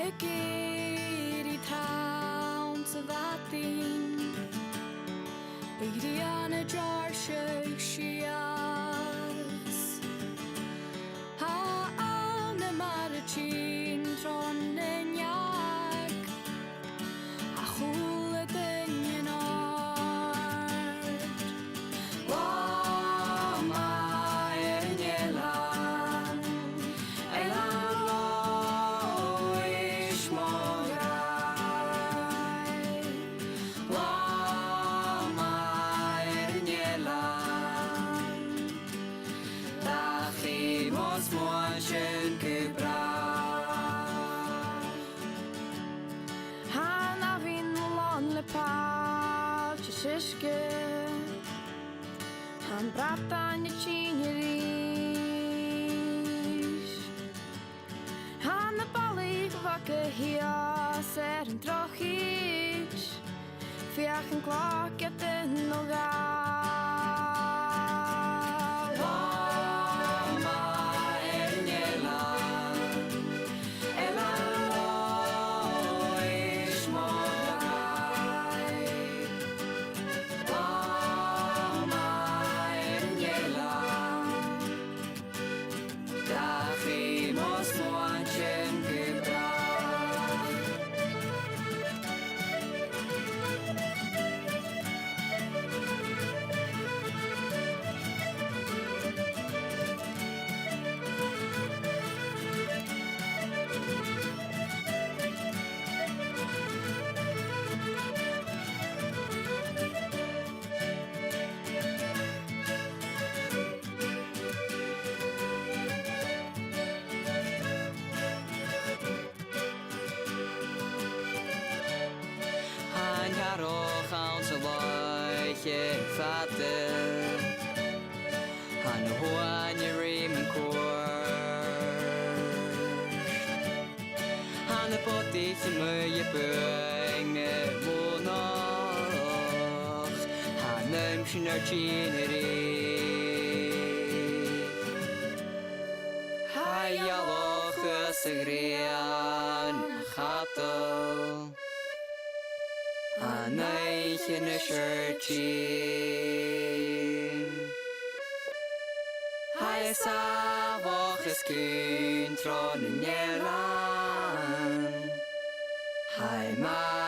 y gyd I tawn sy fatin Eirian y Georgia sias Ha al na mar y chin tron yn iag A chwl y dyngen ard Lama yn elan Elan lo ish mograi Lama yn elan Dachi mos moan sy'n gybrach Han a fi'n lon le pal Chysysgu Han bratan y chyn y rys Han y boli fag y hios yn drochus Fiach yn gloc at yn o gael Lama yn elan Elan lo ish mograi Lama yn elan Dachi mos moan sy'n gybrach Han jarroch aan zijn loitje vaten Han hoan je riemen koort Han de potie zijn mooie beugne wonog Han neem zijn archinerie Hij jalloch gesegrean gato Hanaych in a shirtin Hai sa voch es kyn tron in jelan Hai ma